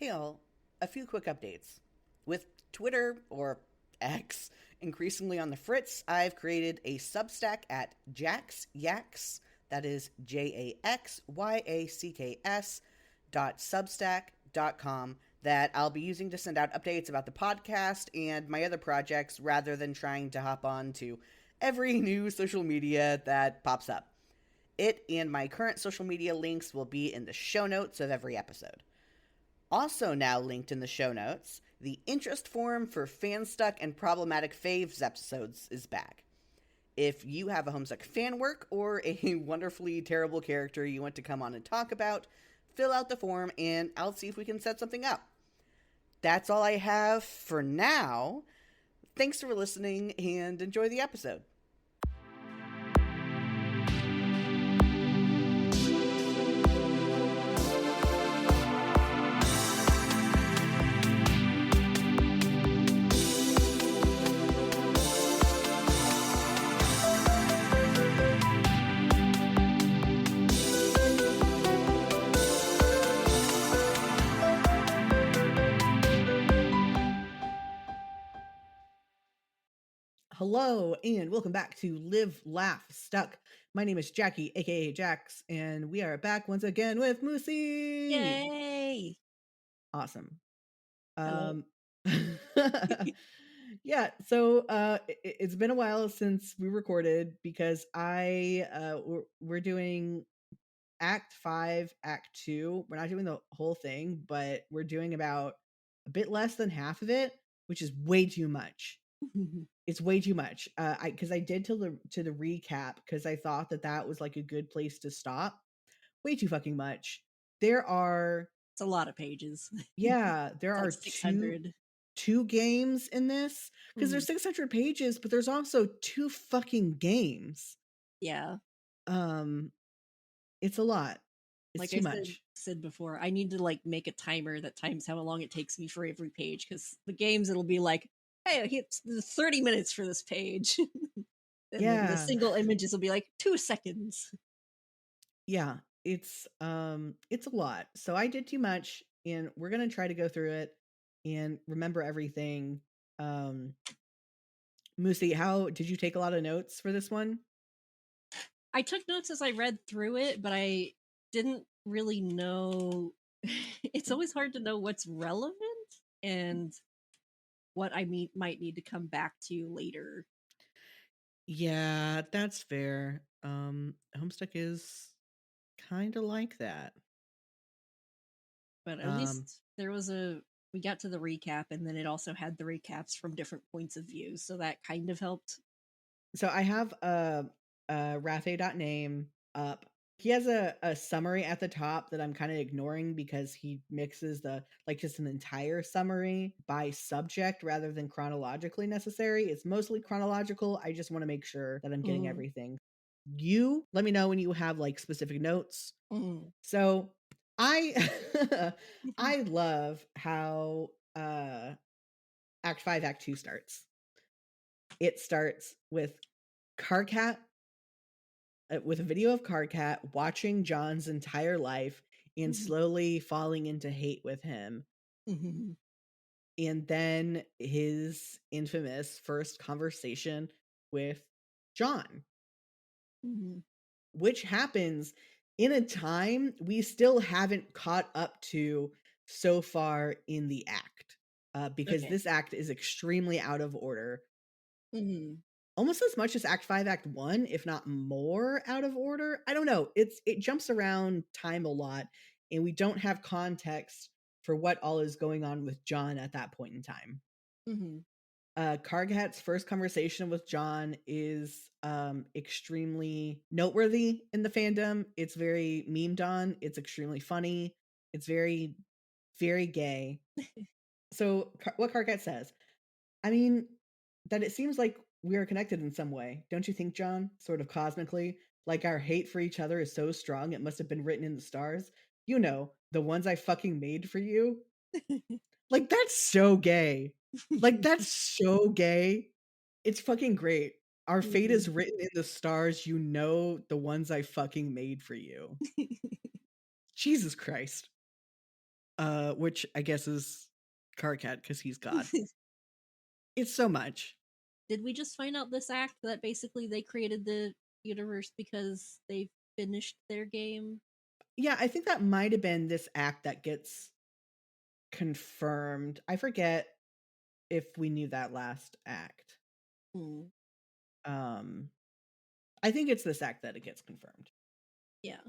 Hey all, a few quick updates. With Twitter, or X, increasingly on the fritz, I've created a Substack at jaxyaks, that is JAXYACKS .substack.com, that I'll be using to send out updates about the podcast and my other projects rather than trying to hop on to every new social media that pops up. It and my current social media links will be in the show notes of every episode. Also, now linked in the show notes, the interest forum for Fanstuck and Problematic Faves episodes is back. If you have a Homestuck fan work or a wonderfully terrible character you want to come on and talk about, fill out the form and I'll see if we can set something up. That's all I have for now. Thanks for listening and enjoy the episode. Hello, and welcome back to Live, Laugh, Stuck. My name is Jackie, aka Jax, and we are back once again with Moosey. Yay! Awesome. Hello. Yeah, so it's been a while since we recorded because we're doing Act 5, Act 2. We're not doing the whole thing, but we're doing about a bit less than half of it, which is way too much. It's way too much. I did to the recap because I thought that was like a good place to stop. Way too fucking much. There are It's a lot of pages. there It's like are 600. two games in this because there's 600 pages, but there's also two fucking games. Yeah. It's a lot. It's Like too I much. said before, I need to like make a timer that times how long it takes me for every page because the games it'll be like, hey, it's 30 minutes for this page. And then the Yeah. single images will be like 2 seconds. Yeah, it's a lot. So I did too much, and we're gonna try to go through it and remember everything. Moosey, how did you take a lot of notes for this one? I took notes as I read through it, but I didn't really know. It's always hard to know what's relevant and what might need to come back to later. Yeah, that's fair. Homestuck is kind of like that. But at least we got to the recap, and then it also had the recaps from different points of view, so that kind of helped. So I have Rafe.name up. He has a summary at the top that I'm kind of ignoring because he mixes just an entire summary by subject rather than chronologically necessary. It's mostly chronological. I just want to make sure that I'm getting everything. You let me know when you have like specific notes. So I I love how Act 5, Act 2 starts. It starts with Carcat with a video of Carcat watching John's entire life and slowly falling into hate with him. And then his infamous first conversation with John, which happens in a time we still haven't caught up to so far in the act, because this act is extremely out of order. Almost as much as Act 5, Act 1, if not more out of order. I don't know. It jumps around time a lot, and we don't have context for what all is going on with John at that point in time. Kargat's first conversation with John is extremely noteworthy in the fandom. It's very memed on. It's extremely funny. It's very, very gay. So what Kargat says, I mean, that it seems like we are connected in some way. Don't you think, John? Sort of cosmically. Like our hate for each other is so strong it must have been written in the stars. You know, the ones I fucking made for you. Like, that's so gay. Like, that's so gay. It's fucking great. Our fate is written in the stars. You know, the ones I fucking made for you. Jesus Christ. which I guess is Karkat because he's God. It's so much. Did we just find out this act that basically they created the universe because they finished their game? Yeah, I think that might have been this act that gets confirmed. I forget if we knew that last act. Hmm. Um, I think it's this act that it gets confirmed. Yeah.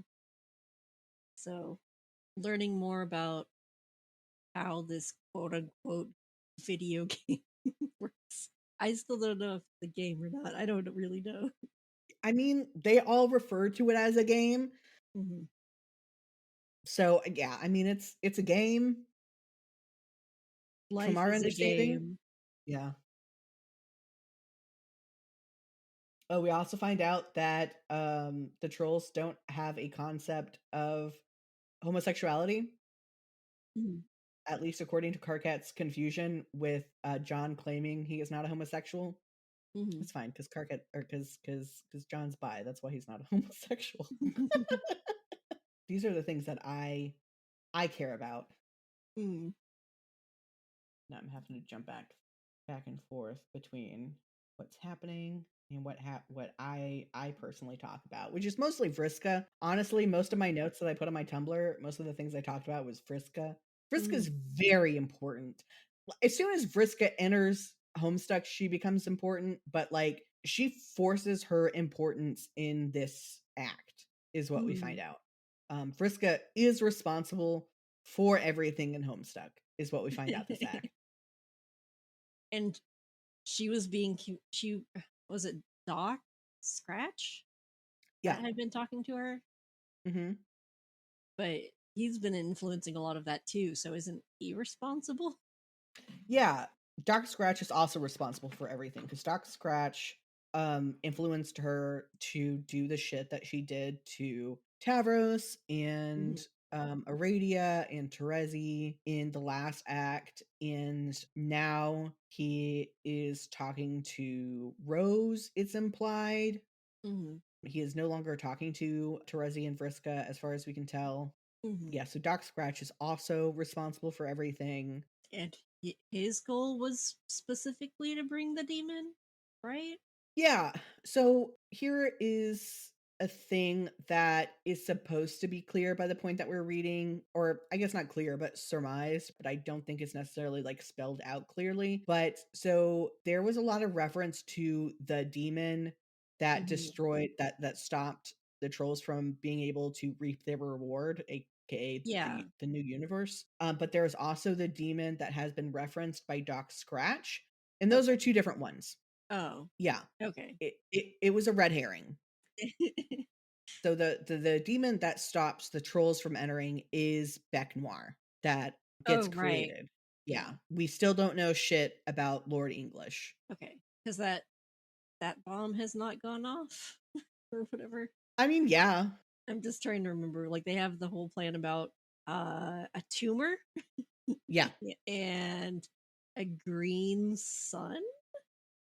So, learning more about how this quote unquote video game works. I still don't know if the game or not. I don't really know. I mean, they all refer to it as a game. Mm-hmm. So yeah, I mean it's a game from Life our is a understanding. game. Yeah. Oh, we also find out that the trolls don't have a concept of homosexuality, Mm-hmm. at least according to Karkat's confusion with John claiming he is not a homosexual. Mm-hmm. It's fine because Karkat or because John's bi. That's why he's not a homosexual. These are the things that I care about. mm-hmm. Now I'm having to jump back and forth between what's happening and what I personally talk about, which is mostly Vriska. Honestly, most of my notes that I put on my Tumblr, most of the things I talked about was Vriska. Vriska is very important. As soon as Vriska enters Homestuck, she becomes important, but like she forces her importance in this act, is what we Mm-hmm. find out. Vriska is responsible for everything in Homestuck, is what we find out this act. And she was being cute. She was it Doc Scratch Yeah. that had been talking to her, Hmm. but he's been influencing a lot of that too. So isn't he responsible? Yeah. Doc Scratch is also responsible for everything because Doc Scratch influenced her to do the shit that she did to Tavros and Mm-hmm. Aradia and Terezi in the last act. And now he is talking to Rose, it's implied. Mm-hmm. He is no longer talking to Terezi and Vriska, as far as we can tell. Mm-hmm. Yeah, so Doc Scratch is also responsible for everything. And his goal was specifically to bring the demon, right? Yeah, so here is a thing that is supposed to be clear by the point that we're reading, or I guess not clear, but surmised, but I don't think it's necessarily like spelled out clearly. But so there was a lot of reference to the demon that Mm-hmm. destroyed that stopped the trolls from being able to reap their reward, aka Yeah. the new universe. But there's also the demon that has been referenced by Doc Scratch, and those are Okay. two different ones. Oh. Yeah, Okay. it was a red herring. So the demon that stops the trolls from entering is Bec Noir that gets Oh, right. created. Yeah. Yeah, we still don't know shit about Lord English. Okay. Because that bomb has not gone off or whatever. I mean, yeah, I'm just trying to remember. Like they have the whole plan about a tumor yeah, and a green sun.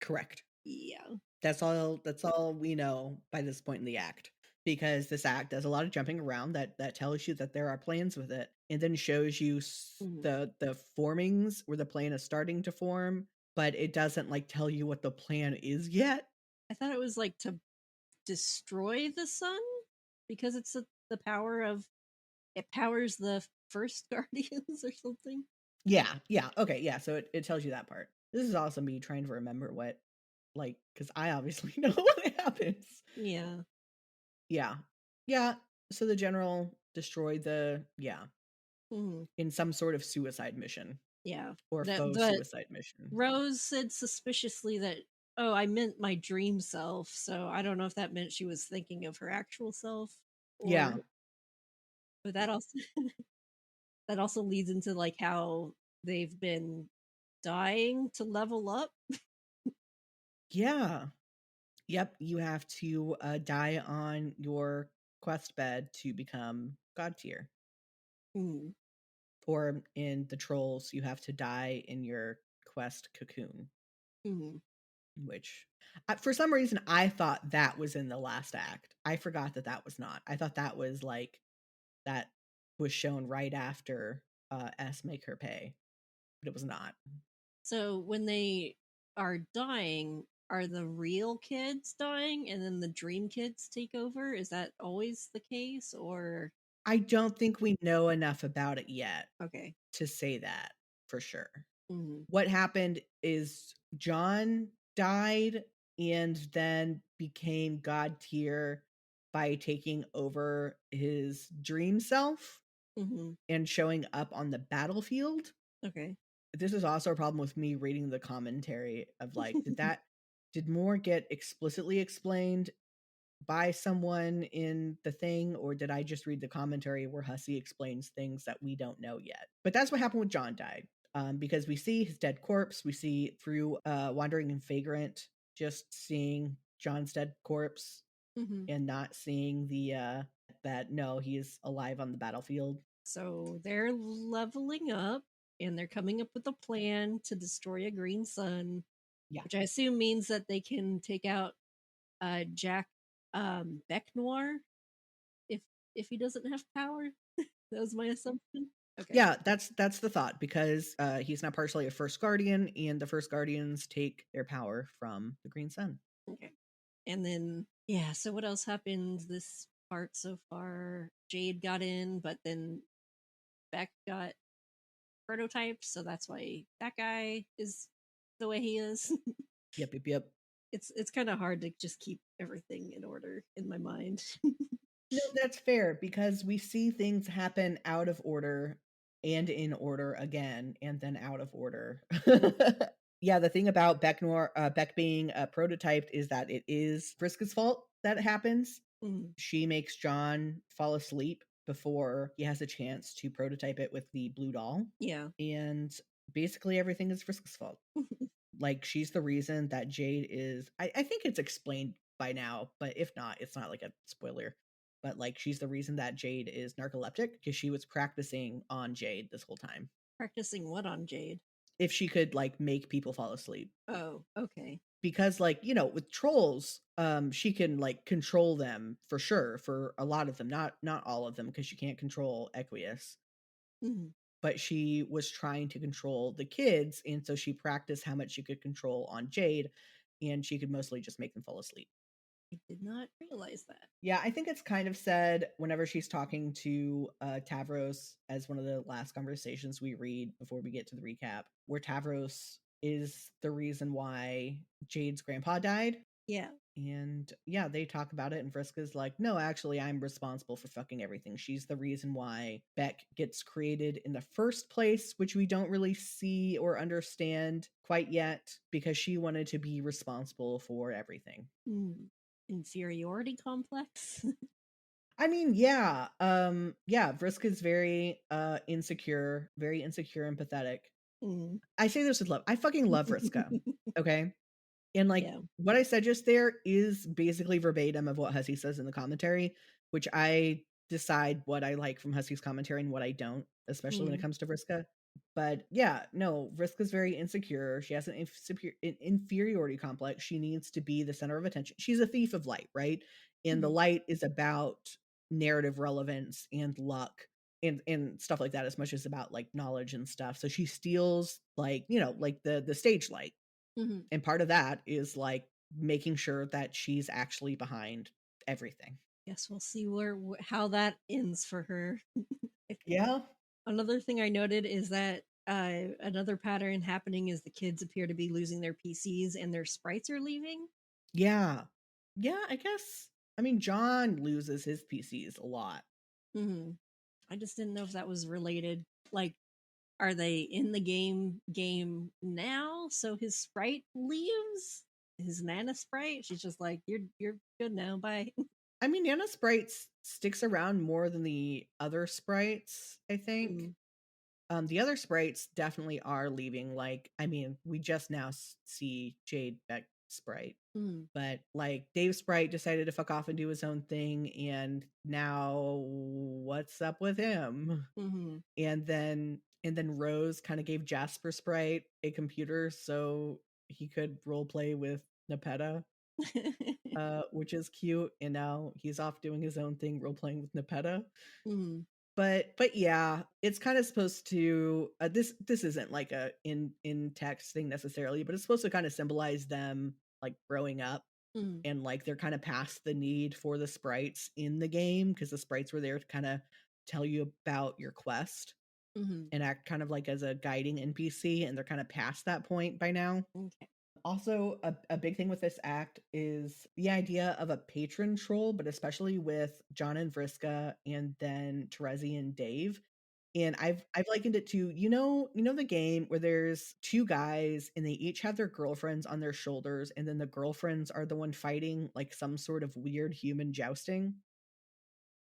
correct. Yeah. That's all we know by this point in the act. Because this act does a lot of jumping around that tells you that there are plans with it, and then shows you Mhm. the formings where the plan is starting to form, but it doesn't like tell you what the plan is yet. I thought it was like to destroy the sun because it's the power of it powers the first guardians or something. Yeah, yeah, okay, yeah, so it tells you that part. This is also me trying to remember what, like, because I obviously know what happens. Yeah. Yeah. Yeah, so the general destroyed Mhm. in some sort of suicide mission, Yeah. or That faux but suicide mission. Rose said suspiciously that, oh, I meant my dream self. So I don't know if that meant she was thinking of her actual self or, Yeah. but that also, that also leads into like how they've been dying to level up. Yeah. Yep, you have to, die on your quest bed to become god tier, Mm, or in the trolls, you have to die in your quest cocoon. mm. Which, for some reason, I thought that was in the last act. I forgot that that was not. I thought that was like that was shown right after S make her pay, but it was not. So when they are dying, are the real kids dying and then the dream kids take over? Is that always the case or I don't think we know enough about it yet okay. to say that for sure. Mhm. What happened is John died and then became God tier by taking over his dream self Mhm. and showing up on the battlefield. Okay. This is also a problem with me reading the commentary of like, did more get explicitly explained by someone in the thing, or did I just read the commentary where Hussey explains things that we don't know yet? But that's what happened with John died. Because we see his dead corpse, we see through Wandering and Vagrant, just seeing John's dead corpse Mhm. and not seeing the that no, he is alive on the battlefield. So they're leveling up and they're coming up with a plan to destroy a green sun, Yeah. which I assume means that they can take out Jack Beck Noir if he doesn't have power. That was my assumption. Okay. Yeah, that's the thought because he's not partially a first guardian, and the first guardians take their power from the Green Sun. Okay. And then yeah, so what else happened this part so far? Jade got in, but then Beck got prototyped, so that's why that guy is the way he is. Yep, yep, yep. It's kind of hard to just keep everything in order in my mind. No, that's fair because we see things happen out of order and in order again, and then out of order. Yeah, the thing about Beck being prototyped is that it is Friska's fault that it happens. Mm, She makes John fall asleep before he has a chance to prototype it with the blue doll, yeah. and basically everything is Friska's fault. Like she's the reason that Jade is I think it's explained by now, but if not, it's not like a spoiler. But like she's the reason that Jade is narcoleptic because she was practicing on Jade this whole time. Practicing what on Jade? If she could like make people fall asleep. Oh, okay. Because like, with trolls, she can like control them for sure for a lot of them, not all of them because she can't control Equius. Mhm. But she was trying to control the kids, and so she practiced how much she could control on Jade, and she could mostly just make them fall asleep. I did not realize that. Yeah, I think it's kind of said whenever she's talking to Tavros as one of the last conversations we read before we get to the recap, where Tavros is the reason why Jade's grandpa died. Yeah. And yeah, they talk about it, and Vriska's like, no, actually, I'm responsible for fucking everything. She's the reason why Beck gets created in the first place, which we don't really see or understand quite yet, because she wanted to be responsible for everything. Mm. Inferiority complex. I mean, yeah, yeah, Vriska's very insecure and pathetic. Mm. I say this with love. I fucking love Vriska. Okay. And like Yeah. what I said just there is basically verbatim of what Hussey says in the commentary, which I decide what I like from Hussey's commentary and what I don't, especially when it Mm. comes to Vriska. But yeah, no, Vriska's very insecure. She has an inferiority complex. She needs to be the center of attention. She's a thief of light, right? And the Mm. light is about narrative relevance and luck and stuff like that as much as about like knowledge and stuff. So she steals like, like the stage light, Mhm. and part of that is like making sure that she's actually behind everything. Guess we'll see how that ends for her. Yeah. Another thing I noted is that another pattern happening is the kids appear to be losing their PCs and their sprites are leaving. Yeah. Yeah, I guess. I mean, John loses his PCs a lot. Hmm. I just didn't know if that was related. Like, are they in the game now? So his sprite leaves. His Nana sprite. She's just like, you're good now. Bye. I mean, Nana Sprites sticks around more than the other sprites, I think. Mm, The other sprites definitely are leaving. Like, I mean, we just now see Jade Beck sprite, mm, but like Dave Sprite decided to fuck off and do his own thing, and now what's up with him? mm-hmm. And then Rose kind of gave Jasper Sprite a computer so he could role play with Nepeta, which is cute. And now he's off doing his own thing, role playing with Nepeta. Mm. But yeah, it's kind of supposed to this isn't like a in text thing necessarily, but it's supposed to kind of symbolize them like growing up Mm, and like they're kind of past the need for the sprites in the game because the sprites were there to kind of tell you about your quest mhm. and act kind of like as a guiding NPC, and they're kind of past that point by now. Okay. Also, a big thing with this act is the idea of a patron troll, but especially with John and Vriska and then Terezi and Dave. And I've likened it to, the game where there's two guys and they each have their girlfriends on their shoulders, and then the girlfriends are the one fighting like some sort of weird human jousting.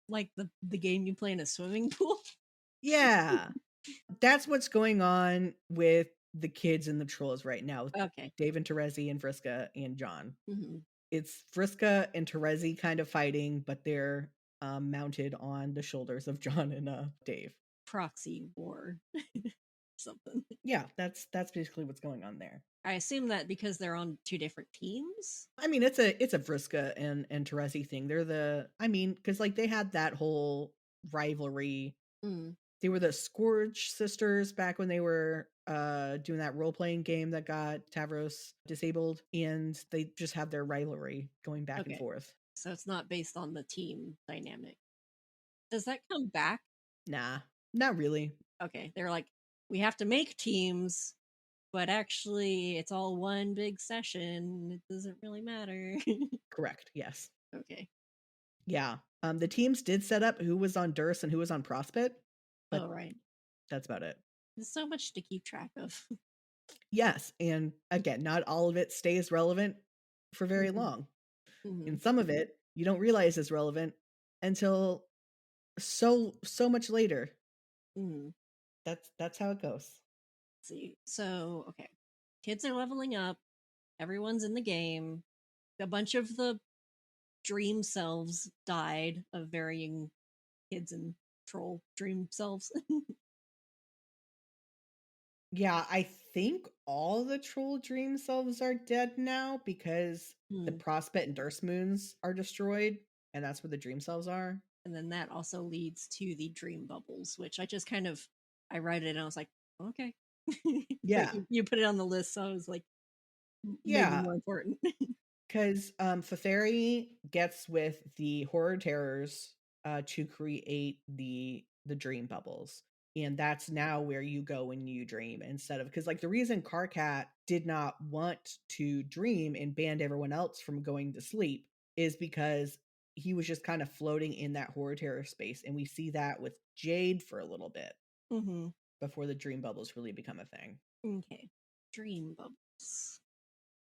Like the game you play in a swimming pool? Yeah. That's what's going on with the kids and the trolls right now, with Okay. Dave and Terezi and Vriska and John. Mhm. It's Vriska and Terezi kind of fighting, but they're, mounted on the shoulders of John and, Dave. Proxy war. Something. Yeah, that's basically what's going on there. I assume that because they're on two different teams? I mean, it's a Vriska and Terezi thing. They're because like, they had that whole rivalry. Mm, They were the Scourge sisters back when they were, doing that role-playing game that got Tavros disabled, and they just have their rivalry going back and okay. forth. So it's not based on the team dynamic. Does that come back? Nah, not really. Okay. They're like, we have to make teams, but actually it's all one big session. It doesn't really matter. Correct, yes. Okay. Yeah. The teams did set up who was on Durst and who was on Prospit, Oh, but right. that's about it. There's so much to keep track of. Yes, and again, not all of it stays relevant for very Mhm, long. mhm, And some of it you don't realize is relevant until so much later. mhm. That's how it goes. See, so okay, kids are leveling up. Everyone's in the game. A bunch of the dream selves died of varying kids and troll dream selves. Yeah, I think all the troll dream selves are dead now because the Hmm. Prospect and Durst moons are destroyed, and that's where the dream selves are. And then that also leads to the dream bubbles, which I just kind of I read it and I was like, okay. But Yeah. you put it on the list, so I was like, maybe Yeah, more important. 'cause, Feferi gets with the horror terrors, to create the dream bubbles, and that's now where you go when you dream instead of because like, the reason Karkat did not want to dream and banned everyone else from going to sleep is because he was just kind of floating in that horror terror space, and we see that with Jade for a little bit Hmm. before the dream bubbles really become a thing. Okay, dream bubbles.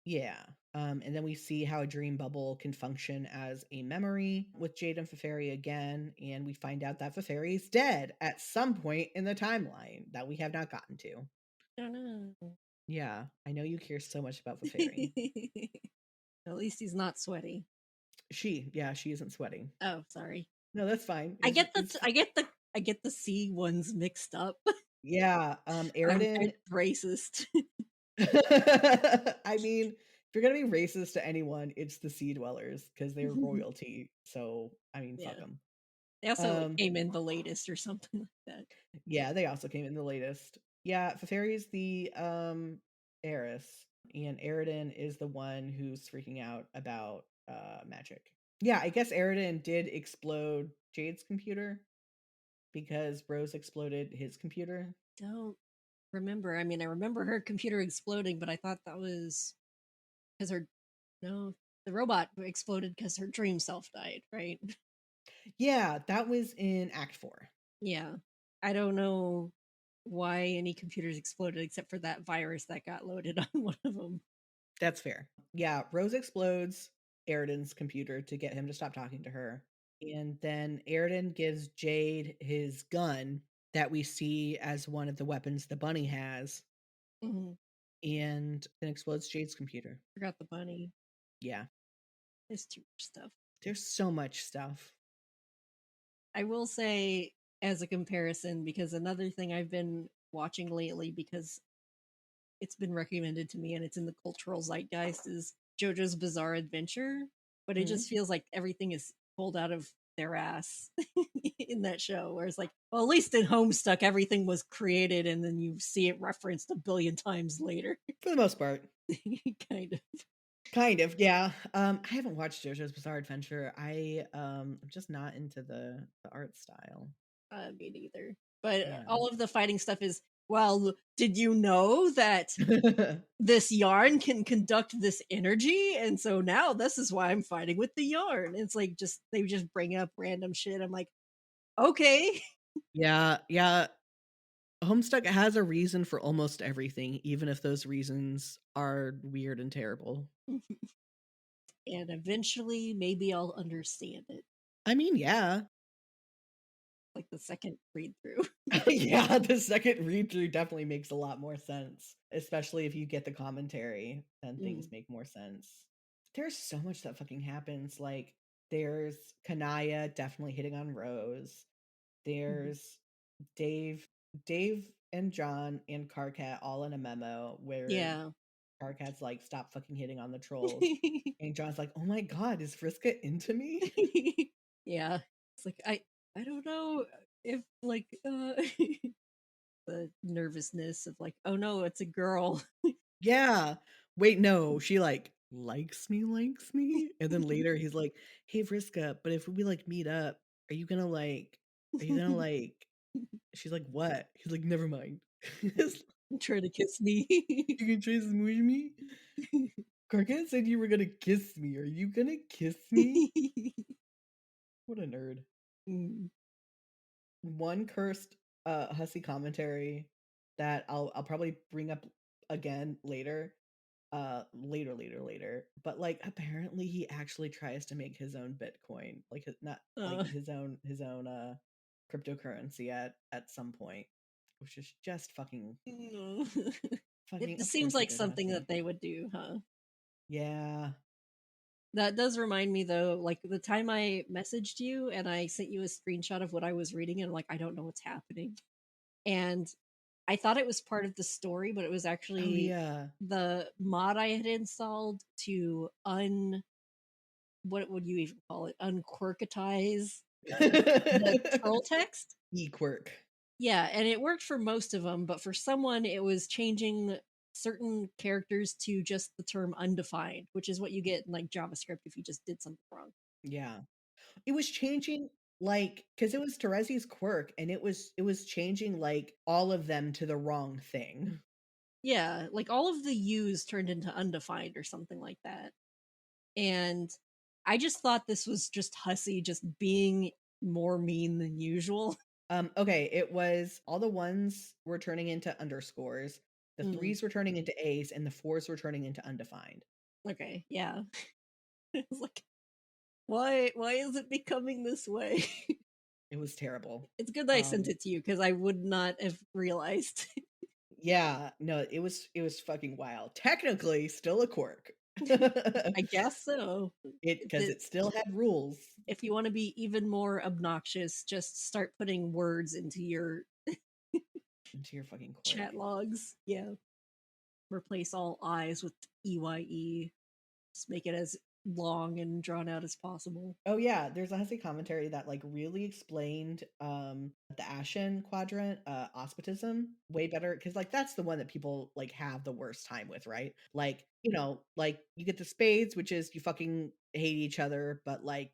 Yeah. And then we see how a dream bubble can function as a memory with Jade and Feferi again, and we find out that Feferi is dead at some point in the timeline that we have not gotten to. Don't know. Yeah, I know you care so much about Feferi. At least he's not sweaty. Yeah, she isn't sweating. Oh, sorry. No, that's fine. I get I get the C ones mixed up. Yeah, I'm Aridin. racist. I mean, if you're gonna be racist to anyone, it's the Sea Dwellers because they're royalty. So, I mean, fuck Yeah. them. They also like, came in the latest or something like that. Yeah, they also came in the latest. Yeah, Feferi's the heiress, and Aridin is the one who's freaking out about magic. Yeah, I guess Aridin did explode Jade's computer because Rose exploded his computer. Don't remember. I mean, I remember her computer exploding, but I thought that was because her no, the robot exploded because her dream self died, right? Yeah, that was in Act 4. Yeah. I don't know why any computers exploded except for that virus that got loaded on one of them. That's fair. Yeah, Rose explodes Aridin's computer to get him to stop talking to her. And then Aridin gives Jade his gun that we see as one of the weapons the bunny has, Hmm. and then explodes Jade's computer. Forgot the bunny. Yeah, There's too much stuff. there's so much stuff. I will say, as a comparison, because another thing I've been watching lately, because it's been recommended to me and it's in the cultural zeitgeist, is JoJo's Bizarre Adventure. But it Mhm. just feels like everything is pulled out of their ass in that show. Where it's like, well, at least in Homestuck, everything was created and then you see it referenced a billion times later. For the most part. Kind of. Kind of, yeah. I haven't watched JoJo's Bizarre Adventure. I'm just not into the art style. Me neither. But Yeah. all of the fighting stuff is, well, did you know that this yarn can conduct this energy? And so now this is why I'm fighting with the yarn. It's like just they just bring up random shit. I'm like, okay. Yeah, yeah. Homestuck has a reason for almost everything, even if those reasons are weird and terrible. And eventually maybe I'll understand it. I mean, yeah. Like the second read through. Yeah, the second read through definitely makes a lot more sense, especially if you get the commentary, then things make more sense. There's so much that fucking happens. Like, there's Kanaya definitely hitting on Rose. There's Dave, Dave and John and Carcat all in a memo where Yeah. Carcat's like, "Stop fucking hitting on the trolls," and John's like, "Oh my god, is Friska into me?" Yeah. It's like I don't know if like the nervousness of like, oh no, it's a girl. Yeah. Wait, no, she like likes me, and then later he's like, "Hey Friska, but if we like meet up, are you gonna like, are you gonna like?" She's like, "What?" He's like, "Never mind." He's Try to kiss me. "You can try to smooch me." Carcat said you were gonna kiss me. Are you gonna kiss me? What a nerd. Mm. One cursed hussy commentary that I'll probably bring up again later. Later. But like apparently he actually tries to make his own Bitcoin. Like not like Uh, his own cryptocurrency at some point. Which is just fucking no. It fucking of seems course he like did, something hussy. that they would do, huh? Yeah. That does remind me though, like the time I messaged you and I sent you a screenshot of what I was reading, and I'm like, I don't know what's happening. And I thought it was part of the story, but it was Oh actually yeah. the mod I had installed to what would you even call it? Unquirketize the troll text. E-quirk. Yeah, and it worked for most of them, but for someone it was changing certain characters to just the term undefined, which is what you get in like JavaScript if you just did something wrong. Yeah. It was changing like because it was Terezi's quirk and it was changing like all of them to the wrong thing. Yeah, like all of the U's turned into undefined or something like that. And I just thought this was just Hussy just being more mean than usual. Okay, it was all the ones were turning into underscores, the Mm, threes were turning into A's, and the fours were turning into undefined. okay, yeah. It's like, why is it becoming this way? It was terrible. It's good that I sent Um, it to you because I would not have realized. yeah, no, it was fucking wild. Technically, still a quirk. I guess so. It because That it still had rules if you want to be even more obnoxious, just start putting words into your into your fucking quirk. chat logs. Yeah. Replace all I's with EYE. Just make it as long and drawn out as possible. Oh yeah, there's a Hussey commentary that like really explained the Ashen quadrant, auspitism way better because like that's the one that people like have the worst time with, right? Like, like you get the spades, which is you fucking hate each other, but like,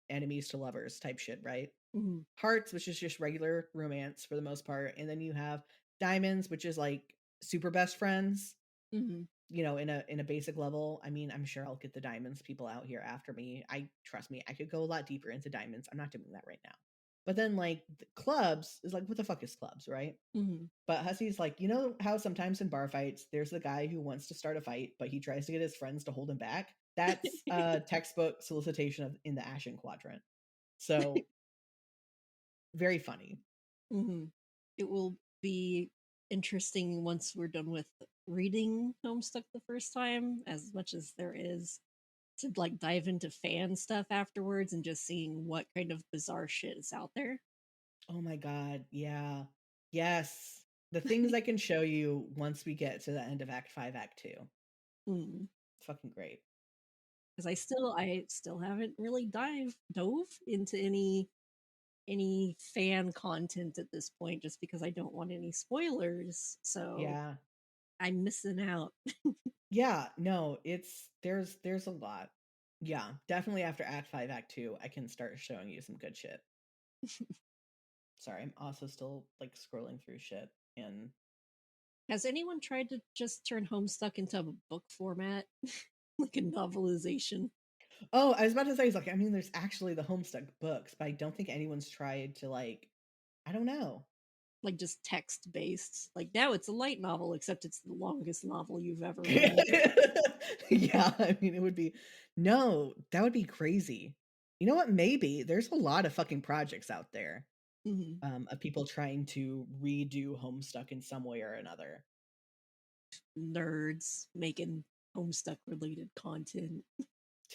enemies to lovers type shit, right? Mhm, Hearts, which is just regular romance for the most part, and then you have diamonds, which is like super best friends, mhm. in a basic level. I mean, I'm sure I'll get the diamonds people out here after me. I trust me, I could go a lot deeper into diamonds. I'm not doing that right now. But then like the clubs is like what the fuck is clubs, right? Mhm. But Hussy's like, you know how sometimes in bar fights there's the guy who wants to start a fight, but he tries to get his friends to hold him back. That's a textbook solicitation of in the Ashen quadrant. So very funny. Mhm. It will be interesting once we're done with reading Homestuck the first time, as much as there is to like dive into fan stuff afterwards and just seeing what kind of bizarre shit is out there. Oh my god, yeah. Yes. The things I can show you once we get to the end of Act 5, Act 2. Mm. It's fucking great. because I still haven't really dove into any fan content at this point, just because I don't want any spoilers. So Yeah. I'm missing out. Yeah, no, there's a lot. Yeah, definitely after Act 5, Act 2, I can start showing you some good shit. Sorry, I'm also still like scrolling through shit and Has anyone tried to just turn Homestuck into a book format, like a novelization, oh, I was about to say, like, I mean, there's actually the Homestuck books, but I don't think anyone's tried to like, I don't know. like just text based? Like now it's a light novel, except it's the longest novel you've ever read. Yeah, I mean, it would be no, that would be crazy. You know what? Maybe there's a lot of fucking projects out there Mhm. of people trying to redo Homestuck in some way or another. Nerds making Homestuck related content.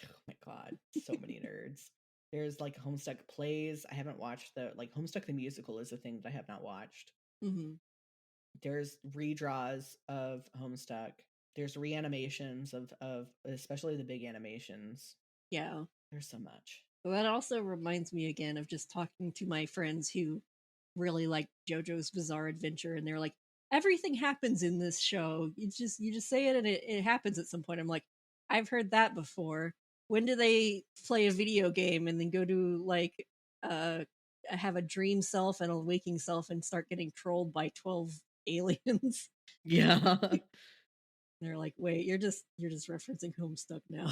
Oh my god, so many nerds. There's like Homestuck plays. I haven't watched the like Homestuck the musical is a thing that I have not watched. Hmm. There's redraws of Homestuck. There's reanimations of especially the big animations. Yeah. There's so much. Well, that also reminds me again of just talking to my friends who really like JoJo's Bizarre Adventure, and they're like, everything happens in this show. You just say it and it happens at some point. I'm like, I've heard that before. When do they play a video game and then go to like uh have a dream self and a waking self and start getting trolled by 12 aliens? Yeah. They're like, wait, you're just referencing Homestuck now.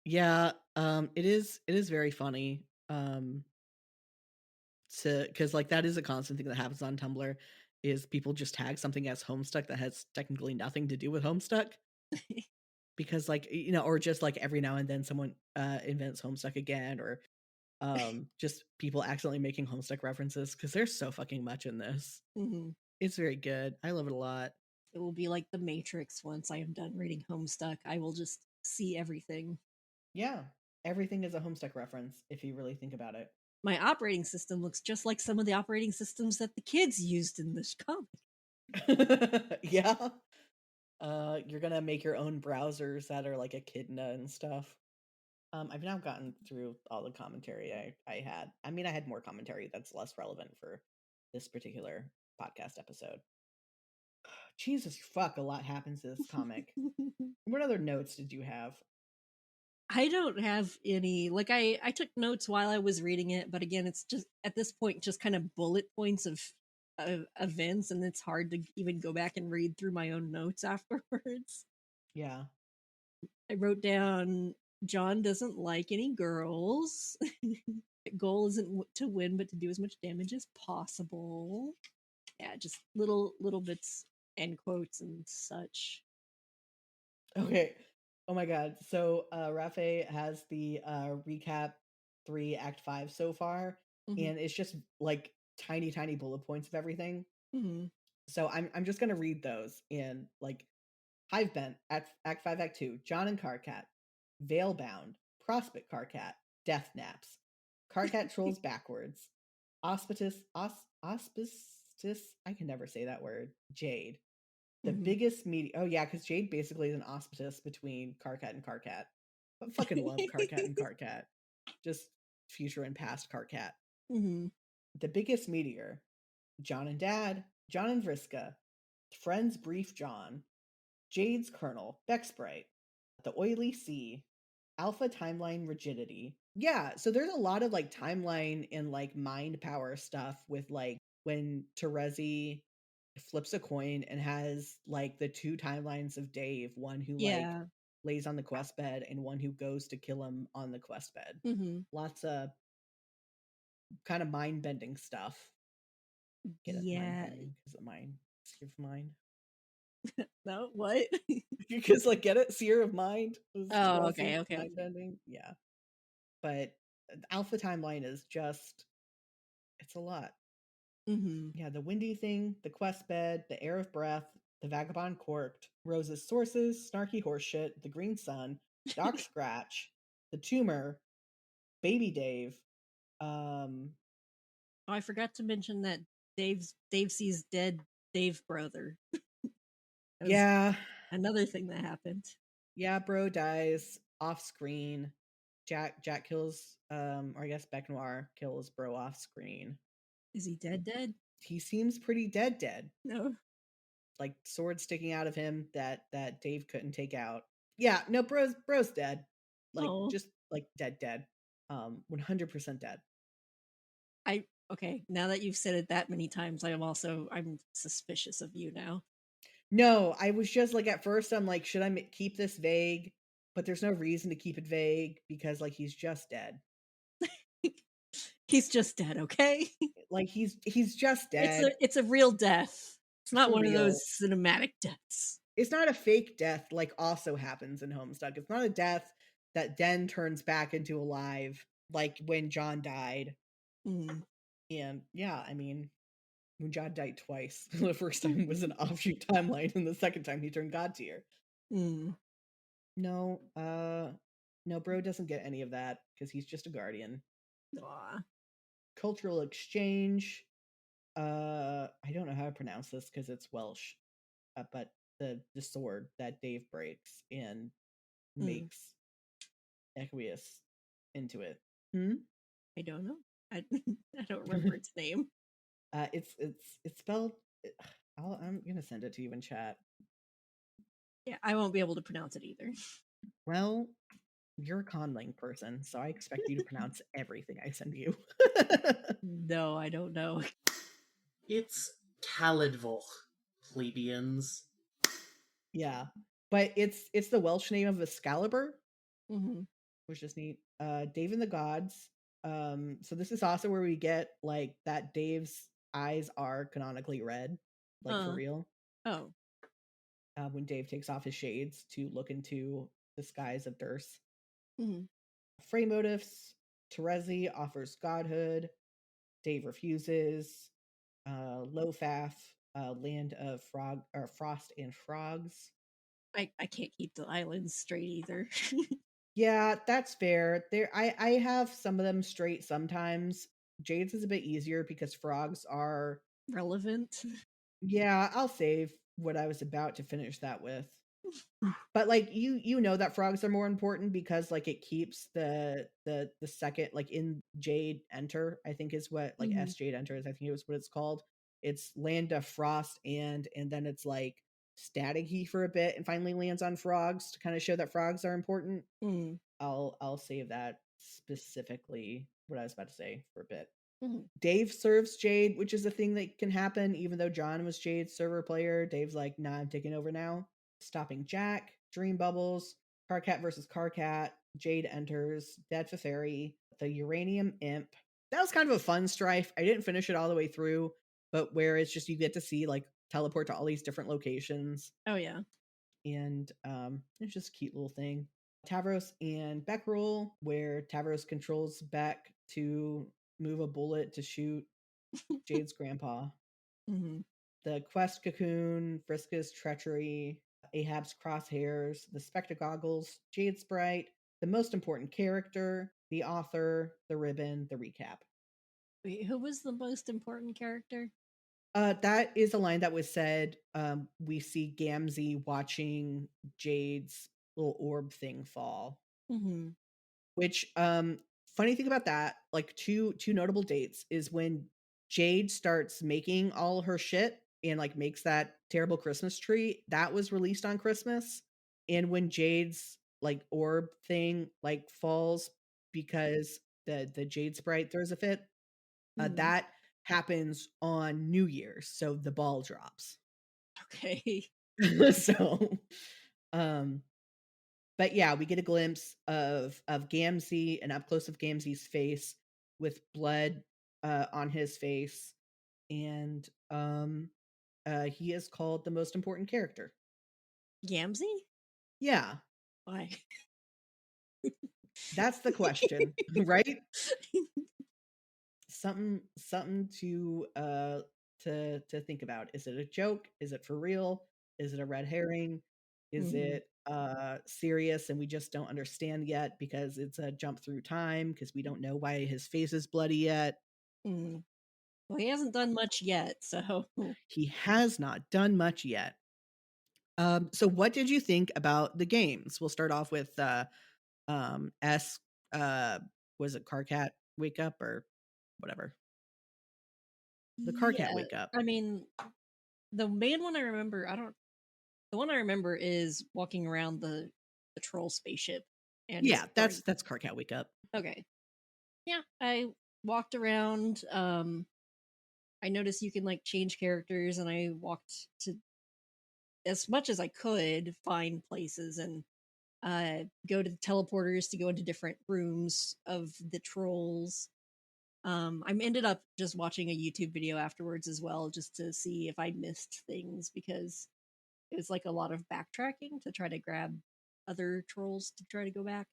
Yeah, it is very funny. To because like that is a constant thing that happens on Tumblr is people just tag something as Homestuck that has technically nothing to do with Homestuck because like or just like every now and then someone invents Homestuck again or just people accidentally making Homestuck references because there's so fucking much in this. Hmm. It's very good. I love it a lot. It will be like the Matrix once I am done reading Homestuck. I will just see everything. Yeah. Everything is a Homestuck reference if you really think about it. My operating system looks just like some of the operating systems that the kids used in this comic. Yeah. You're gonna make your own browsers that are like Echidna and stuff. I've now gotten through all the commentary I had. I mean, I had more commentary that's less relevant for this particular podcast episode. Jesus fuck, a lot happens to this comic. What other notes did you have? I don't have any, like, I took notes while I was reading it, but again, it's just at this point just kind of bullet points of events, and it's hard to even go back and read through my own notes afterwards. Yeah. I wrote down John doesn't like any girls. Goal isn't to win, but to do as much damage as possible. Yeah, just little bits, end quotes and such. Okay. Oh my god. So Rafe has the recap 3 Act 5 so far, Hmm. and it's just like tiny, tiny bullet points of everything. Hmm. So I'm just gonna read those in like Hive Bent, Act 5, Act 2, John and Carcat, Veilbound, Prospect Carcat, Death Naps, Carcat Trolls Backwards, Auspices, I can never say that word, Jade. The Hmm. biggest media, oh yeah, because Jade basically is an auspice between Carcat and Carcat. But fucking love Carcat and Carcat. Just future and past Carcat. Hmm. The biggest meteor, John and Dad, John and Vriska, Friends Brief John, Jade's Kernel, Bexbright, The Oily Sea, Alpha Timeline Rigidity. Yeah, so there's a lot of like timeline and like mind power stuff with like when Terezi flips a coin and has like the two timelines of Dave, one who like Yeah. lays on the quest bed and one who goes to kill him on the quest bed. Hmm. Lots of kind of mind bending stuff. Get it? Mind Yeah. bending because of mind. Sphere of mind. No, what? Because like get it? Seer of mind was Oh, Terezi okay, okay, mind okay. bending. Yeah. But Alpha Timeline is just it's a lot. Hmm. Yeah, the windy thing, the quest bed, the air of breath, the vagabond corked, Rose's sources, snarky horseshit, the green sun, Doc Scratch, the tumor, baby Dave. Um Oh, I forgot to mention that Dave sees dead Dave brother. That was yeah, another thing that happened. yeah, bro dies. off screen. Jack kills, or I guess Beck Noir kills Bro off screen. Is he dead? Dead? He seems pretty dead. No. Like sword sticking out of him that Dave couldn't take out. Yeah, no, bro's dead. Like Oh, just like dead. 100% dead. Okay. Now that you've said it that many times, I'm suspicious of you now. No, I was just like at first I'm like, should I keep this vague? But there's no reason to keep it vague because like he's just dead. He's just dead, okay? Like he's just dead It's a real death. It's not for one of real. those cinematic deaths. It's not a fake death like also happens in Homestuck. It's not a death that then turns back into alive like when John died. Mm. And yeah, I mean, when John died twice. The first time was an offshoot timeline, and the second time he turned God tier. Mm. No, no, bro doesn't get any of that because he's just a guardian. Aw. Cultural exchange. I don't know how to pronounce this because it's Welsh, but the sword that Dave breaks and Mm. makes Equius into it. I don't know. I, I don't remember its name. It's spelled. I'm gonna send it to you in chat. Yeah, I won't be able to pronounce it either. Well, you're a conlang person, so I expect you to pronounce everything I send you. No, I don't know. It's Calidvolch, plebeians. Yeah, but it's the Welsh name of Excalibur, Mm-hmm. which is neat. Dave and the Gods. So this is also where we get like that Dave's eyes are canonically red, like for real. Oh. When Dave takes off his shades to look into the skies of Durst. Mm-hmm. Frey motifs. Terezi offers godhood. Dave refuses. Lofaf, land of frost and frogs. I can't keep the islands straight either. Yeah, that's fair. I have some of them straight sometimes. Jade's is a bit easier because frogs are Relevant. yeah, I'll save what I was about to finish that with. But like you know that frogs are more important because like it keeps the second like in Jade Enter, I think is what like Mhm. S Jade Enters, I think it was what it's called. It's land of frost and then it's like static heat for a bit and finally lands on frogs to kind of show that frogs are important. Mm. I'll save that specifically what I was about to say for a bit. Mhm. Dave serves Jade, which is a thing that can happen even though John was Jade's server player. Dave's like, nah, I'm taking over now. Stopping Jack, Dream Bubbles, Carcat versus Carcat, Jade enters, Dead Fairy, the Uranium Imp. That was kind of a fun strife. I didn't finish it all the way through, but where it's just you get to see like teleport to all these different locations. Oh yeah. And it's just a cute little thing. Tavros and Beck rule, where Tavros controls Beck to move a bullet to shoot Jade's grandpa. Mm-hmm. The Quest Cocoon, Vriska's Treachery, Ahab's Crosshairs, the Spectre Goggles, Jade Sprite, the most important character, the author, the ribbon, the recap. Wait, who was the most important character? That is a line that was said. We see Gamzee watching Jade's little orb thing fall. Mm-hmm. Which funny thing about that, like two notable dates is when Jade starts making all her shit and like makes that terrible Christmas tree that was released on Christmas, and when Jade's like orb thing like falls because the Jade sprite throws a fit, Mm-hmm. that happens on New Year's, so the ball drops. Okay. So um but yeah, we get a glimpse of Gamzee, an up close of Gamzee's face with blood on his face, and he is called the most important character. Gamzee? Yeah, Why? that's the question, right? Something to think about. Is it a joke? Is it for real? Is it a red herring? Is Mm-hmm. it serious and we just don't understand yet because it's a jump through time because we don't know why his face is bloody yet? Mm. Well, he hasn't done much yet, so He has not done much yet. So what did you think about the games? We'll start off with S was it Carcat Wake Up or whatever? The Carcat Yeah, Wake Up. I mean, the main one I remember, I don't. The one I remember is walking around the troll spaceship and Yeah, exploring. that's Carcat Wake Up. Okay, yeah, I walked around. I noticed you can like change characters, and I walked to as much as I could find places and go to the teleporters to go into different rooms of the trolls. I ended up just watching a YouTube video afterwards as well, just to see if I missed things because it was like a lot of backtracking to try to grab other trolls to try to go back.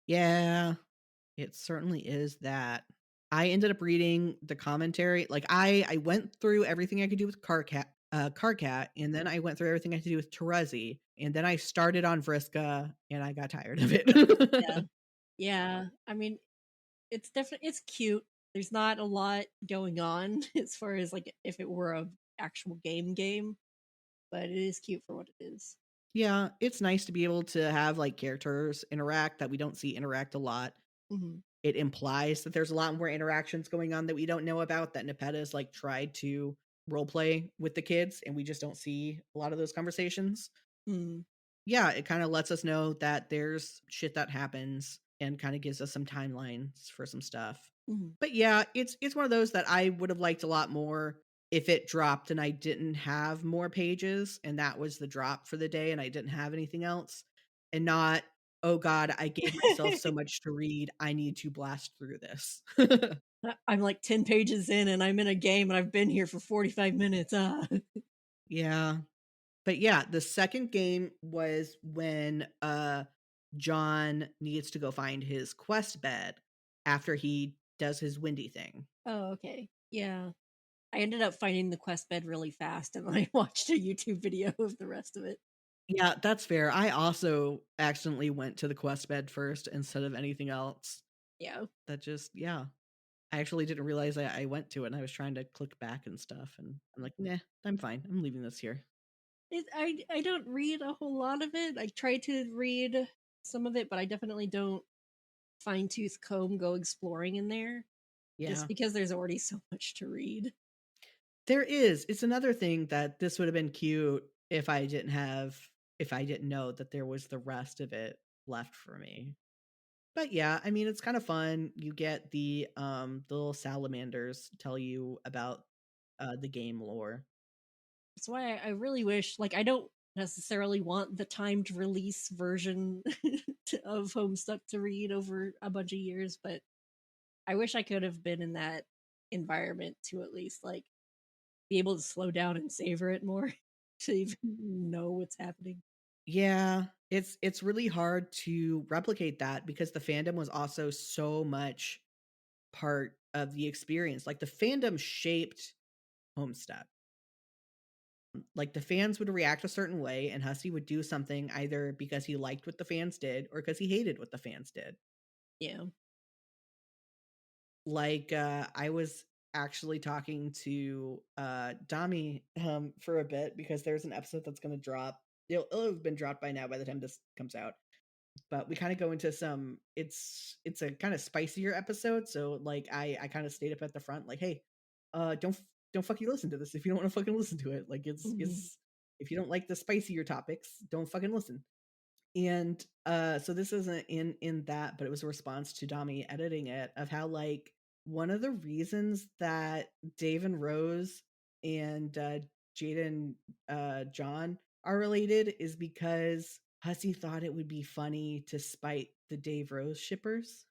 Yeah, it certainly is that. I ended up reading the commentary. Like I went through everything I could do with Carcat, and then I went through everything I could do with Terezi, and then I started on Vriska, and I got tired of Yeah, it. yeah. I mean, it's definitely it's cute. There's not a lot going on as far as like if it were a actual game, but it is cute for what it is. Yeah, it's nice to be able to have like characters interact that we don't see interact a lot. Hmm. It implies that there's a lot more interactions going on that we don't know about, that Nepeta's like tried to role play with the kids, and we just don't see a lot of those conversations. Mm. Yeah, it kind of lets us know that there's shit that happens and kind of gives us some timelines for some stuff. Hmm. But yeah, it's one of those that I would have liked a lot more if it dropped and I didn't have more pages and that was the drop for the day and I didn't have anything else, and not, oh god, I gave myself so much to read, I need to blast through this. I'm like 10 pages in and I'm in a game and I've been here for 45 minutes. Yeah. But yeah, the second game was when John needs to go find his quest bed after he does his windy thing. Oh, okay. Yeah. I ended up finding the quest bed really fast and I watched a YouTube video of the rest of it. Yeah, that's fair. I also accidentally went to the quest bed first instead of anything else. Yeah. That just, yeah. I actually didn't realize I went to it and I was trying to click back and stuff. And I'm like, nah, I'm fine. I'm leaving this here. I don't read a whole lot of it. I try to read some of it, but I definitely don't fine tooth comb go exploring in there just Yeah. because there's already so much to read. There is. It's another thing that this would have been cute if I didn't know that there was the rest of it left for me. But yeah, I mean it's kind of fun. You get the little salamanders tell you about the game lore. That's why I really wish, like, I don't necessarily want the timed release version of Homestuck to read over a bunch of years, but I wish I could have been in that environment to at least like be able to slow down and savor it more to even know what's happening. Yeah, it's really hard to replicate that because the fandom was also so much part of the experience. Like the fandom shaped Homestuck. Like the fans would react a certain way and Hussey would do something either because he liked what the fans did or because he hated what the fans did. Yeah. Like I was actually talking to Dami for a bit because there's an episode that's going to drop. It'll have been dropped by now by the time this comes out. But we kind of go into some it's a kind of spicier episode, so like I kind of stayed up at the front like, hey, don't fucking listen to this if you don't want to fucking listen to it. Like Mhm. it's if you don't like the spicier topics, don't fucking listen. And so this isn't in that, but it was a response to Dami editing it of how like one of the reasons that Dave and Rose and Jaden John are related is because Hussey thought it would be funny to spite the Dave Rose shippers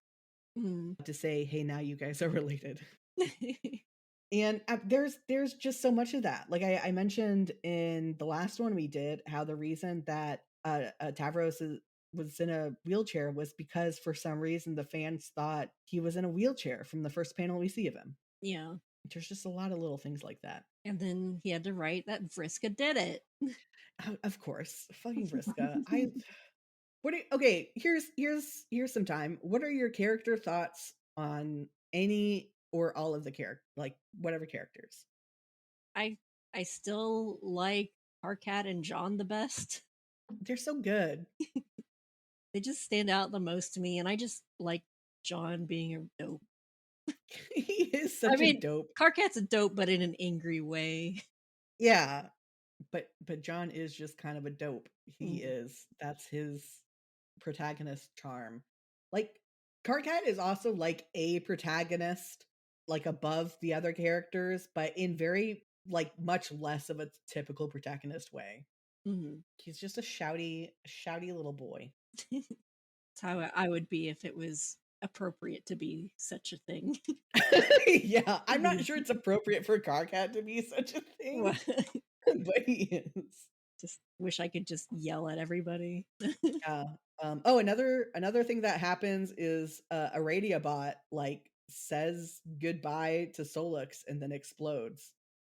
Mm. to say, hey, now you guys are related. And there's just so much of that. Like I mentioned in the last one we did, how the reason that was in a wheelchair was because for some reason the fans thought he was in a wheelchair from the first panel we see of him. Yeah. There's just a lot of little things like that. And then he had to write that Vriska did it. Of course, fucking Vriska. Okay, here's some time. What are your character thoughts on any or all of the character, like whatever characters? I I still like Arcat and John the best. They're so good. They just stand out the most to me, and I just like John being a dope. He is I such a mean, dope. Karkat's a dope, but in an angry way. Yeah, but John is just kind of a dope. He Mm. is. That's his protagonist charm. Like Karkat is also like a protagonist, like above the other characters, but in very like much less of a typical protagonist way. Mhm. He's just a shouty little boy. That's how I would be if it was appropriate to be such a thing. Yeah, I'm not sure it's appropriate for Karkat to be such a thing, Well, but he is. just wish I could just yell at everybody. Yeah. Oh, another thing that happens is a radio bot like says goodbye to Solux and then explodes.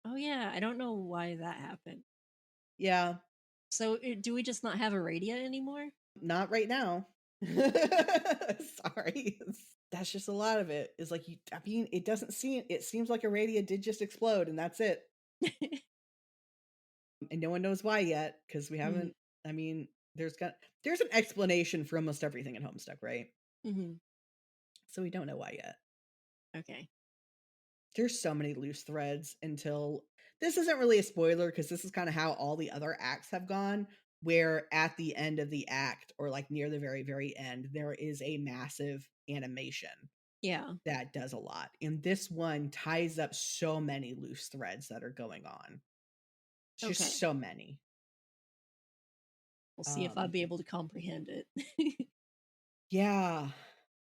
Oh yeah, I don't know why that happened. Yeah, So do we just not have a radio anymore? not right now. Sorry. That's just a lot of it. Is like I mean, it doesn't seem it seems like a radio did just explode and that's it. And no one knows why yet because we Mhm. haven't. I mean, there's an explanation for almost everything in Homestuck, right? Mhm. So we don't know why yet. Okay. There's so many loose threads until this isn't really a spoiler because this is kind of how all the other acts have gone, where at the end of the act or like near the very end there is a massive animation Yeah. that does a lot, and this one ties up so many loose threads that are going on. It's Okay. just so many. We'll see if I'll um be able to comprehend it. yeah,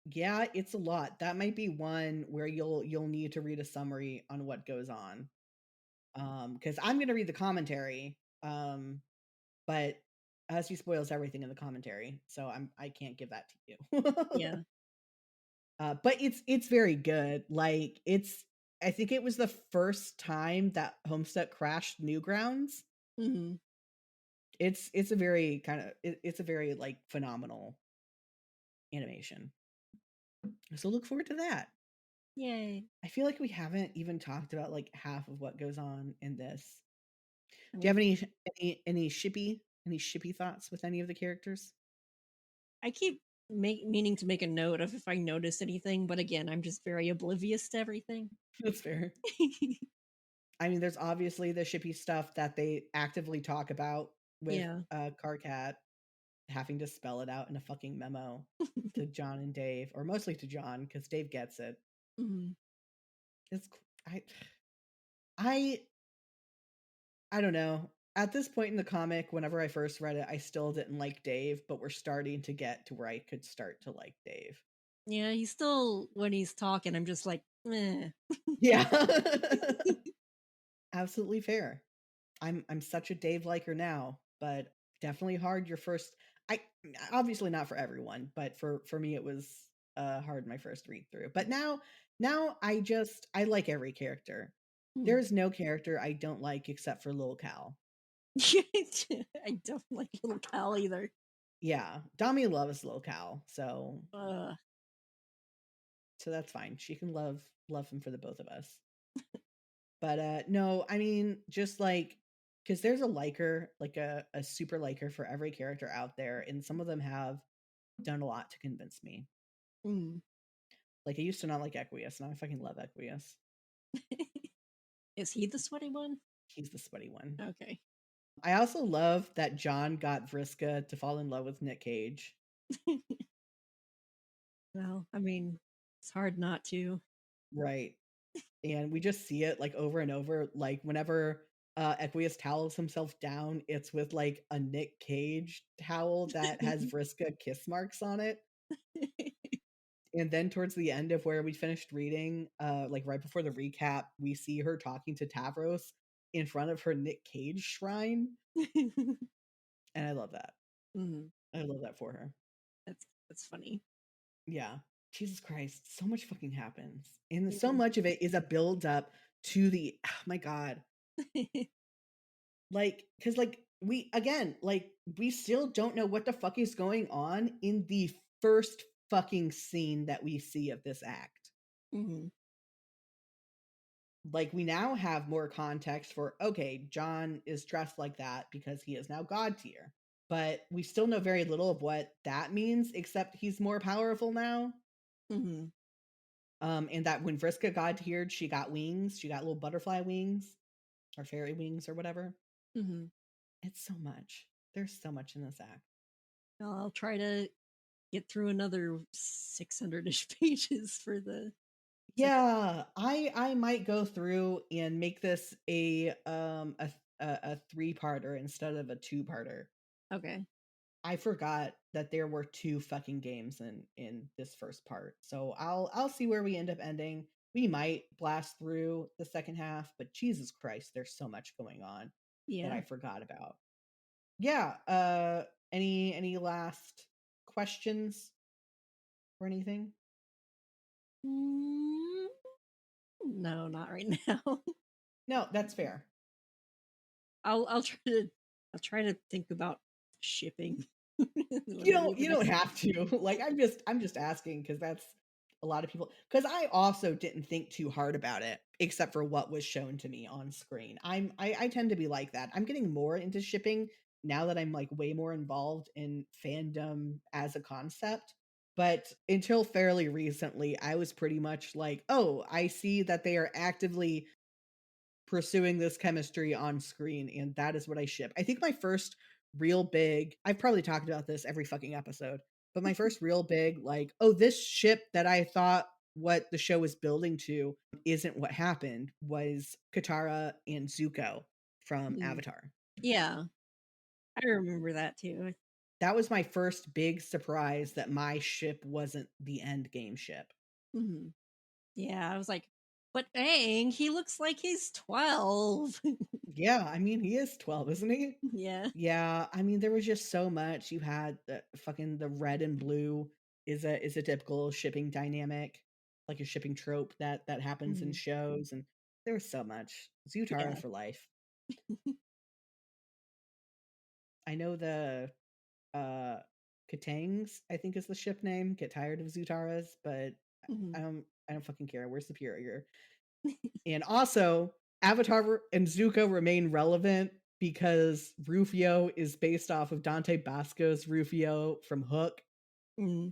yeah, it's a lot. That might be one where you'll need to read a summary on what goes on, because I'm gonna read the commentary, but he spoils everything in the commentary, so I can't give that to you. Yeah. But it's very good. Like I think it was the first time that Homestuck crashed Newgrounds. Mhm. It's a very it's a very like phenomenal animation. So look forward to that. Yay. I feel like we haven't even talked about like half of what goes on in this. I Do you mean, have any shippy thoughts with any of the characters? I keep meaning to make a note of if I notice anything, but again, I'm just very oblivious to everything. That's fair. I mean, there's obviously the shippy stuff that they actively talk about with Yeah. Karkat having to spell it out in a fucking memo to John and Dave, or mostly to John because Dave gets it. Mhm. It's I I don't know. At this point in the comic, whenever I first read it, I still didn't like Dave, but we're starting to get to where I could start to like Dave. Yeah, he's still when he's talking, I'm just like, eh. Yeah. Absolutely fair. I'm such a Dave liker now, but definitely hard your first. I obviously not for everyone, but for me it was hard my first read through. But now I like every character. Hmm. There's no character I don't like except for Lil Cal. I don't like little Cal either. Yeah, Dami loves Lil Cal, so Uh, that's fine. She can love him for the both of us. But no, I mean just like because there's a liker, like a super liker for every character out there, and some of them have done a lot to convince me. mm. Like I used to not like Equius, now I fucking love Equius. Is he the sweaty one? He's the sweaty one. Okay. I also love that John got Vriska to fall in love with Nick Cage. Well, I mean, it's hard not to. Right. And we just see it like over and over. Like whenever Equius towels himself down, it's with like a Nick Cage towel that has Vriska kiss marks on it. And then towards the end of where we finished reading, like right before the recap, we see her talking to Tavros in front of her Nick Cage shrine. And I love that. Mm, I love that for her. that's funny. Yeah. Jesus Christ. So much fucking happens. And so Mhm. much of it is a build up to the oh my God. Like, because like we still don't know what the fuck is going on in the first fucking scene that we see of this act. Mhm. Like we now have more context for okay, John is dressed like that because he is now god tier. but we still know very little of what that means, except he's more powerful now. Mm-hmm. And that when Vriska got here, she got wings. She got little butterfly wings or fairy wings or whatever. Mm-hmm. It's so much. There's so much in this act. I'll try to get through another 600-ish pages for the second. Yeah, I might go through and make this a 3-parter instead of a 2-parter. Okay. I forgot that there were 2 fucking games in this first part. So I'll see where we end up ending. We might blast through the second half, but Jesus Christ, there's so much going on that Yeah. I forgot about. Yeah, any last questions or anything? No, not right now. No, that's fair. I'll try to think about shipping. You when I don't read the you don't next. have to. Like I'm just asking because that's a lot of people. Because I also didn't think too hard about it, except for what was shown to me on screen. I tend to be like that. I'm getting more into shipping now that I'm like way more involved in fandom as a concept. But until fairly recently, I was pretty much like, oh, I see that they are actively pursuing this chemistry on screen, and that is what I ship. I think my first real big, I've probably talked about this every fucking episode, but my first real big, like, oh, this ship that I thought what the show was building to isn't what happened, was Katara and Zuko from Mm. Avatar. Yeah, I remember that too. That was my first big surprise that my ship wasn't the end game ship. Mm-hmm. Yeah, I was like, but dang, he looks like he's 12. Yeah, I mean, he is 12, isn't he? Yeah. Yeah, I mean, there was just so much. You had the red and blue is a typical shipping dynamic, like a shipping trope that happens in Mm-hmm. shows, and there was so much. Zutara Yeah. for life. I know the uh Katangs, I think is the ship name, get tired of Zutaras, but Mm-hmm. I don't fucking care. We're superior. And also, Avatar and Zuko remain relevant because Rufio is based off of Dante Basco's Rufio from Hook. Mm-hmm.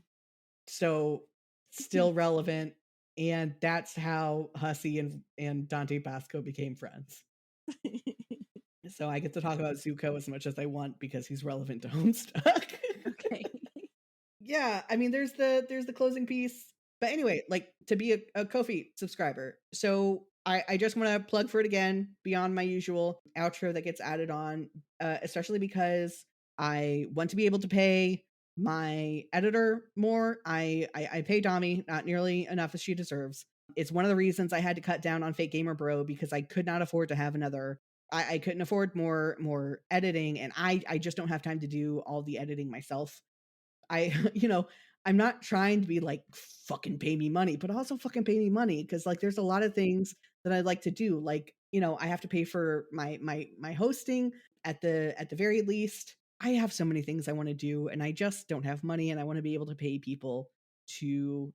So, still relevant. And that's how Hussey and Dante Basco became friends. So I get to talk about Zuko as much as I want because he's relevant to Homestuck. Okay. Yeah, I mean, there's the closing piece. But anyway, like to be a Kofi subscriber. So I just want to plug for it again beyond my usual outro that gets added on, especially because I want to be able to pay my editor more. I pay Dami not nearly enough as she deserves. It's one of the reasons I had to cut down on Fake Gamer Bro because I could not afford to have another. I couldn't afford more editing, and I just don't have time to do all the editing myself. I, I'm not trying to be like, fucking pay me money, but also fucking pay me money. Cause like there's a lot of things that I'd like to do. Like, I have to pay for my hosting at the very least. I have so many things I want to do and I just don't have money and I want to be able to pay people to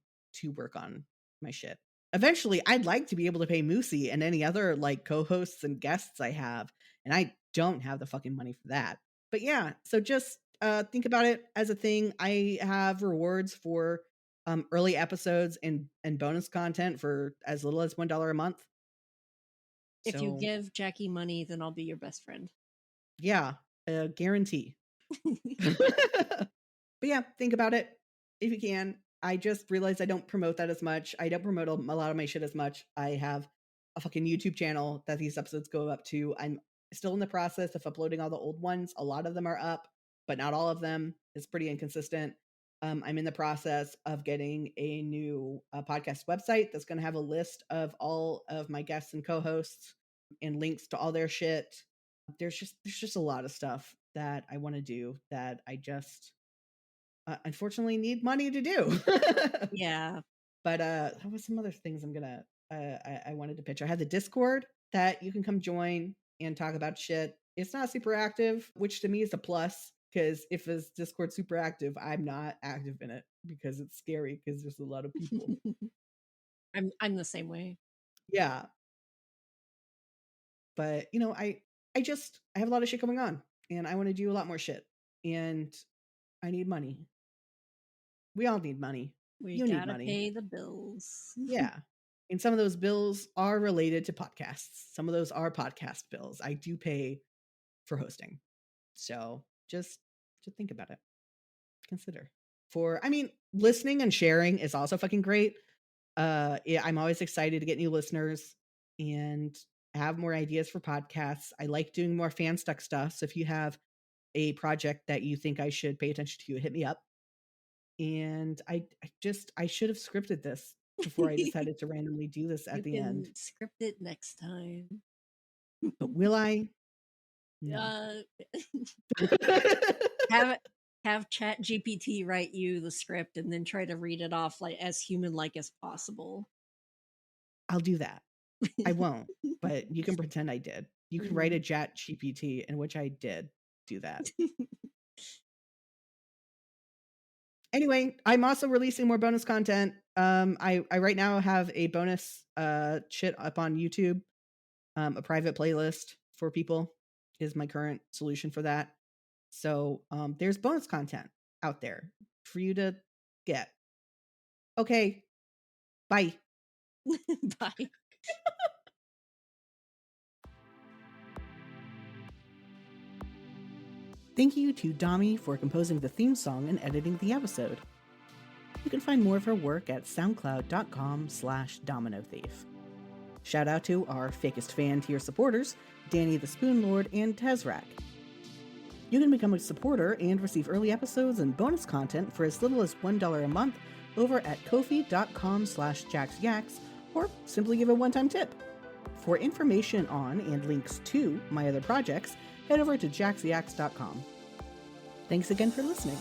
work on my shit. Eventually, I'd like to be able to pay Moosey and any other like co-hosts and guests I have, and I don't have the fucking money for that. But yeah, so just think about it as a thing. I have rewards for early episodes and bonus content for as little as $1 a month. If you So give Jackie money, then I'll be your best friend. yeah, guarantee. But yeah, think about it if you can. I just realized I don't promote that as much. I don't promote a lot of my shit as much. I have a fucking YouTube channel that these episodes go up to. I'm still in the process of uploading all the old ones. A lot of them are up, but not all of them. It's pretty inconsistent. I'm in the process of getting a new podcast website that's going to have a list of all of my guests and co-hosts and links to all their shit. There's just a lot of stuff that I want to do that I just unfortunately need money to do. Yeah. But there was some other things I wanted to pitch. I had the Discord that you can come join and talk about shit. It's not super active, which to me is a plus because if it's Discord super active, I'm not active in it because it's scary because there's a lot of people. I'm the same way. Yeah, but I have a lot of shit going on and I want to do a lot more shit. and I need money. We all need money. We You need gotta money. pay the bills. Yeah. And some of those bills are related to podcasts. Some of those are podcast bills. I do pay for hosting. So just think about it. Consider. Listening and sharing is also fucking great. I'm always excited to get new listeners and have more ideas for podcasts. I like doing more fan stuck stuff. So if you have a project that you think I should pay attention to, hit me up. And I should have scripted this before I decided to randomly do this at the end. Script it next time. But will I? No. Have Chat GPT write you the script and then try to read it off like as human-like as possible. I'll do that. I won't, but you can pretend I did. You can write a Chat GPT in which I did do that. Anyway, I'm also releasing more bonus content. I right now have a bonus shit up on YouTube. A private playlist for people is my current solution for that. So there's bonus content out there for you to get. Okay. Bye. Bye. Thank you to Dami for composing the theme song and editing the episode. You can find more of her work at soundcloud.com/dominothief. Shout out to our fakest fan tier supporters, Danny the Spoon Lord and Tezrak. You can become a supporter and receive early episodes and bonus content for as little as $1 a month over at ko-fi.com/jaxyax, or simply give a one-time tip. For information on and links to my other projects, head over to jaxyax.com. Thanks again for listening.